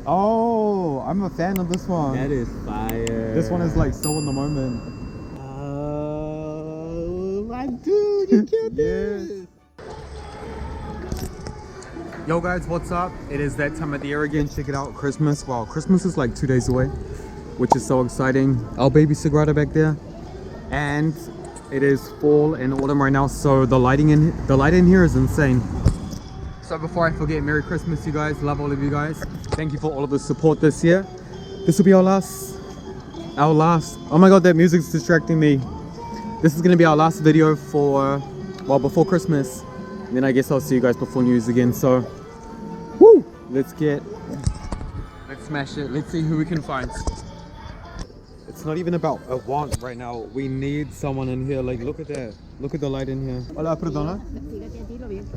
Oh, I'm a fan of this one. That is fire. This one is like so in the moment. Oh, my dude, you killed this. Yo guys, what's up? It is that time of the year again. Check it out, Christmas. Wow, Christmas is like 2 days away, which is so exciting. Our baby Sagrada back there. And it is fall and autumn right now, so the light in here is insane. So before I forget, Merry Christmas you guys. Love all of you guys. Thank you for all of the support this year. This will be our last, oh my god, that music's distracting me. This is gonna be our last video for, well, before Christmas. And then I guess I'll see you guys before New Year's again. So, woo! Let's smash it. Let's see who we can find. It's not even about a want right now. We need someone in here. Like, look at that. Look at the light in here. Hola, perdona.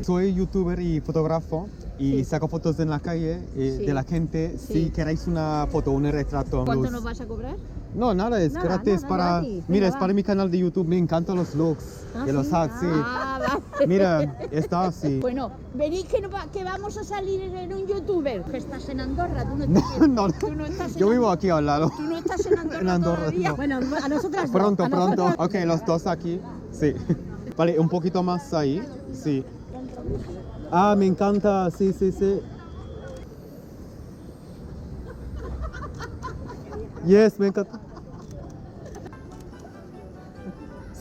Soy youtuber y fotógrafo y saco fotos en la calle de la gente. Si queréis una foto, un retrato. ¿Cuánto nos vas a cobrar? No, nada, es gratis para... gratis. Mira, Venga, es para mi canal de YouTube. Me encantan los looks de los hacks, sí. Vale. Mira, está así. Bueno, venid que vamos a salir en un youtuber. Que estás en Andorra, tú no estás No, tú no estás en yo vivo aquí al lado. Tú no estás en Andorra, En Andorra, todavía. no. Bueno, a nosotras no. Pronto, A pronto. nosotras- Ok, los dos aquí. Sí. Vale, un poquito más ahí. Sí. Ah, me encanta. Sí, sí, sí. Yes, me encanta.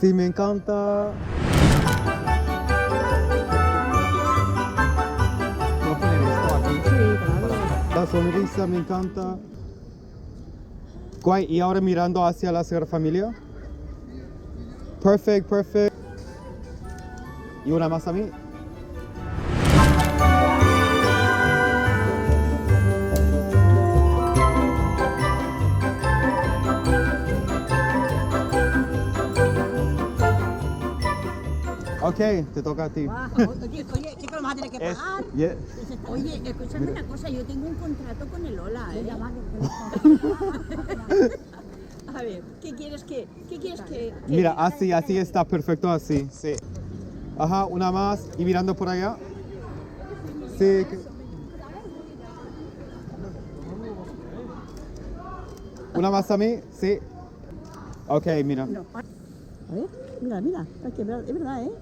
Sí, me encanta. Voy a poner esto aquí. Sí, claro. La sonrisa me encanta. Guay, y ahora mirando hacia la Sagrada Familia. Perfect, perfect. Y una más a mí. Ok, te toca a ti. Oye, ¿qué lo vas a tener que Es- pagar? yeah. Oye, escúchame una cosa, yo tengo un contrato con el Ola, ¿eh? A ver, ¿qué quieres que Mira, así está perfecto, así, sí. Ajá, una más y mirando por allá. Sí. Una más a mí, sí. Ok, mira. No. A ver, mira, es verdad, ¿eh?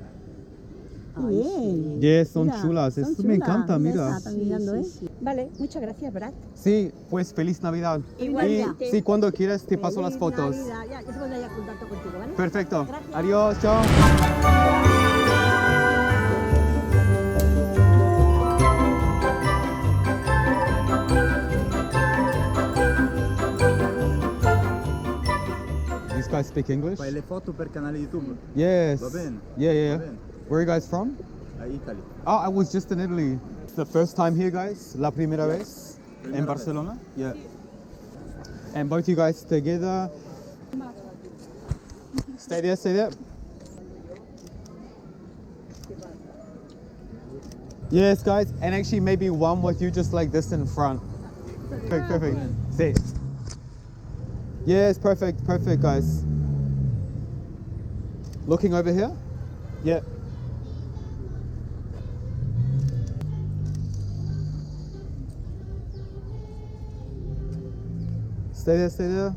Qué bien. Yes, son Mira, chulas, son eso me encanta, mira. Están mirando, ¿eh? Vale, muchas gracias, Brad. Sí, pues feliz Navidad. Igualmente. Y sí, cuando quieras te paso las fotos. Ya se pondrá ya en contacto contigo, ¿vale? Perfecto. Gracias. Adiós, chao. These guys speak English? Fai le foto per canale YouTube. Yes. Va bene. Yeah, yeah. Va bene. Where are you guys from? A Italy. Oh, I was just in Italy. It's the first time here, guys. La primera vez in Barcelona. Yeah. And both you guys together. Stay there, stay there. Yes, guys. And actually, maybe one with you just like this in front. Perfect, perfect. See. Yes, perfect, perfect, guys. Looking over here. Yeah. Stay there, stay there.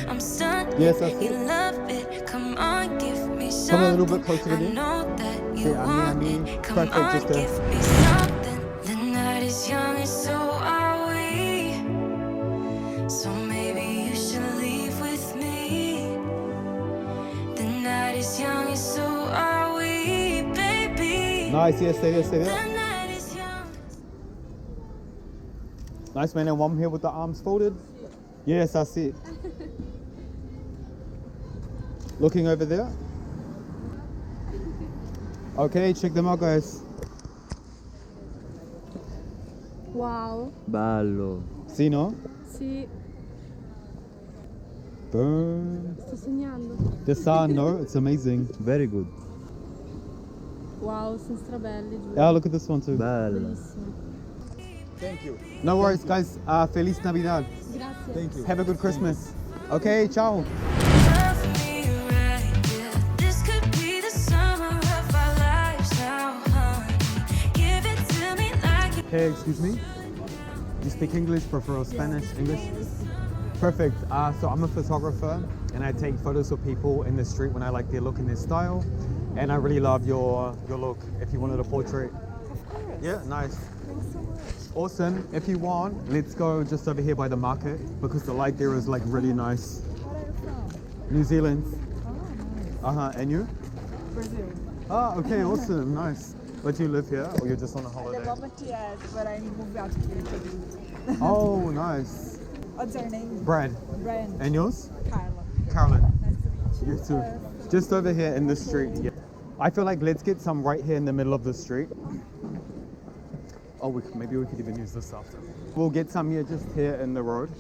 I'm stunned. Yes, that's You it. love it. Come on, give me Come something. a little bit closer to I me. know that you See, want Annie, it. Come perfect, on, just there. give me something. The night is young and so are we. So maybe you should leave with me. The night is young and so are we, baby. Nice, yes, stay there, stay The there. night is young. Nice, man. And one here with the arms folded. Yes, that's it. Looking over there. Okay, check them out, guys. Wow, Bello. See, no? sì, Burn. sto sognando. The sun, no? It's amazing. Very good. Wow, sono strabelli, giuro. Yeah, look at this one too. Bello. Bellissimo. Thank you. No worries, guys. Feliz Navidad. Grazie. Thank you. Have a good Christmas. Okay, ciao. Love me right, yeah. This could be the summer Hey, excuse me. You speak English, prefer Spanish, English? Perfect. So I'm a photographer and I take photos of people in the street when I like their look and their style. And I really love your look if you wanted a portrait. Of course. Yeah, nice. Thanks so much. Awesome. If you want, let's go just over here by the market because the light there is like really nice. Where are you from? New Zealand. Oh, nice. And you? Brazil. Ah, okay, awesome, nice. But you live here or you're just on a At the holiday? moment, yes, but I moved out here to Oh, nice. What's your name? Brad. Brand. And yours? Carla. Carolyn. Nice to meet you. You too. Just over here in the street. Yeah. I feel like let's get some right here in the middle of the street. Oh, maybe we could even use this after. We'll get some here just here in the road.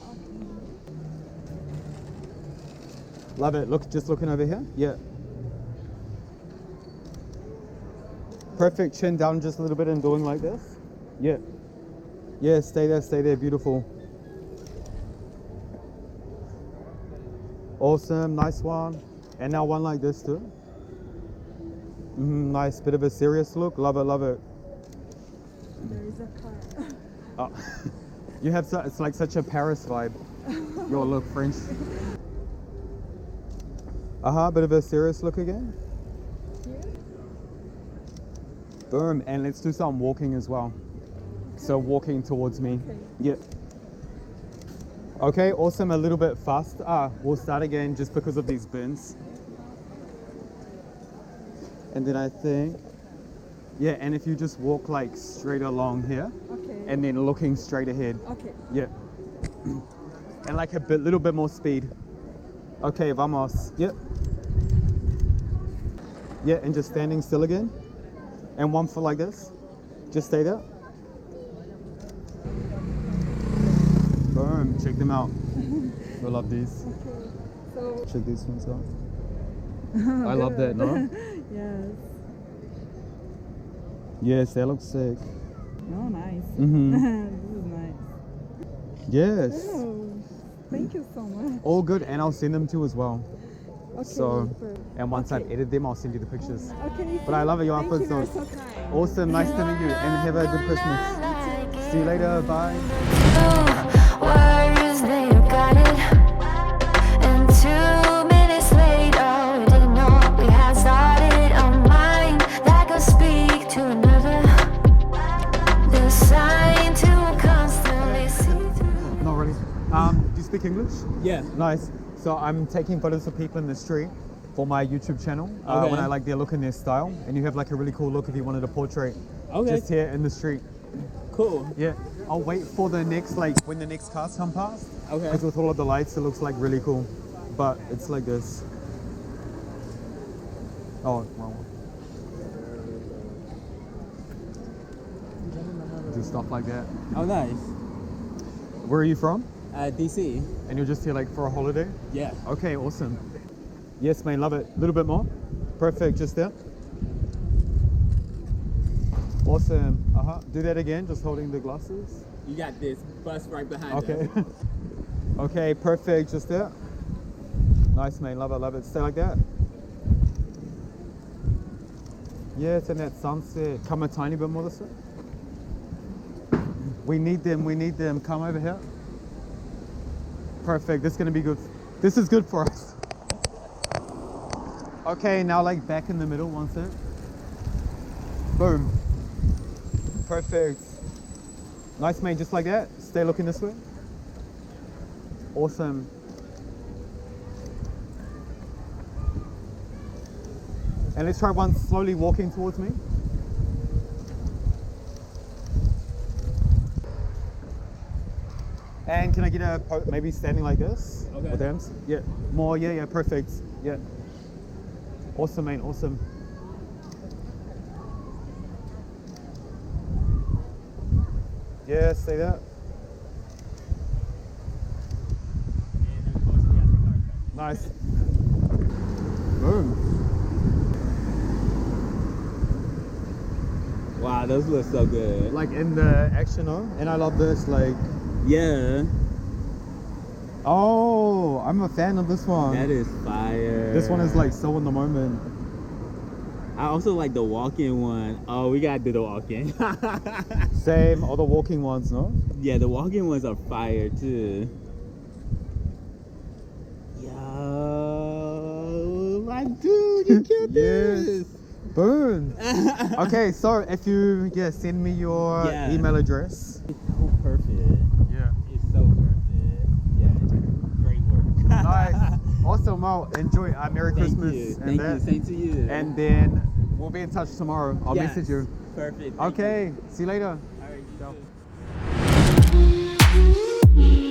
Love it. Look, just looking over here. Yeah. Perfect. Chin down just a little bit and doing like this. Yeah. Yeah, stay there, beautiful. Awesome, nice one. And now one like this too. Nice, bit of a serious look. Love it, love it. There is a car. Oh. You have it's like such a Paris vibe. Your look, French. Bit of a serious look again. Here? Boom, and let's do some walking as well. So walking towards me. Okay. Yep. Okay, awesome, a little bit fast. We'll start again just because of these bins. And then I think, yeah, and if you just walk like straight along here Okay. and then looking straight ahead. Okay. Yeah. And like little bit more speed. Okay, vamos. Yep. Yeah, and just standing still again. And one for like this. Just stay there. Boom, check them out. I love these. Okay. So. Check these ones out. I love that, no? Yes. Yes, they look sick. Oh, nice. Mhm. This is nice. Yes. Oh, thank you so much. All good, and I'll send them to you as well. Okay. So, perfect. and once I've Okay. edited them, I'll send you the pictures. Okay. But I love it, your thank outfits you, are you're so kind. awesome. Nice to meet you, and have a good Christmas. See you later. Bye. Words, they got it. And 2 minutes later, we didn't know we had started a mind that could speak to another. The sign to constantly see through. Not really. Do you speak English? Yeah. Nice. So I'm taking photos of people in the street for my YouTube channel Okay. when I like their look and their style. And you have like a really cool look if you wanted a portrait. Okay. Just here in the street. Cool. Yeah. I'll wait for the next, like when the next cars come past. Okay. Because with all of the lights, it looks like really cool. But it's like this. Oh, wrong one. Do stuff like that. Oh, nice. Where are you from? DC. And you're just here like for a holiday? Yeah. Okay, awesome. Yes, man, love it. A little bit more. Perfect, just there. Awesome. Do that again, just holding the glasses. You got this bus right behind Okay. Okay, perfect, just there. Nice, man, love it, love it. Stay like that. Yeah, it's in that sunset. Come a tiny bit more this way. We need them. Come over here. Perfect, this is gonna be good. This is good for us. Okay, now like back in the middle, one sec. Boom. Perfect. Nice, mate, just like that. Stay looking this way. Awesome. And let's try one slowly walking towards me. And can I get a maybe standing like this? Okay. With hands? Yeah. More, yeah, perfect. Yeah. Awesome, mate, awesome. Yeah, stay there. Nice. Boom. Wow, those look so good. Like in the action, oh? And I love this, like, Yeah. oh, I'm a fan of this one. That is fire. This one is like so in the moment. I also like the walk-in one. Oh, we gotta do the walk-in. Same, all the walking ones, no? Yeah, the walk-in ones are fire too. Yo, my dude, you killed this. Burn. Okay, so if you send me your Yeah. email address. It's so perfect. Yeah. It's so perfect. Yeah, great work. Nice. Awesome. Well, enjoy. Merry Thank Christmas. you. And Thank that. you. Same to you. And then we'll be in touch tomorrow. I'll Yes. message you. Perfect. Thank Okay. See you later. you. All right. You Ciao. too.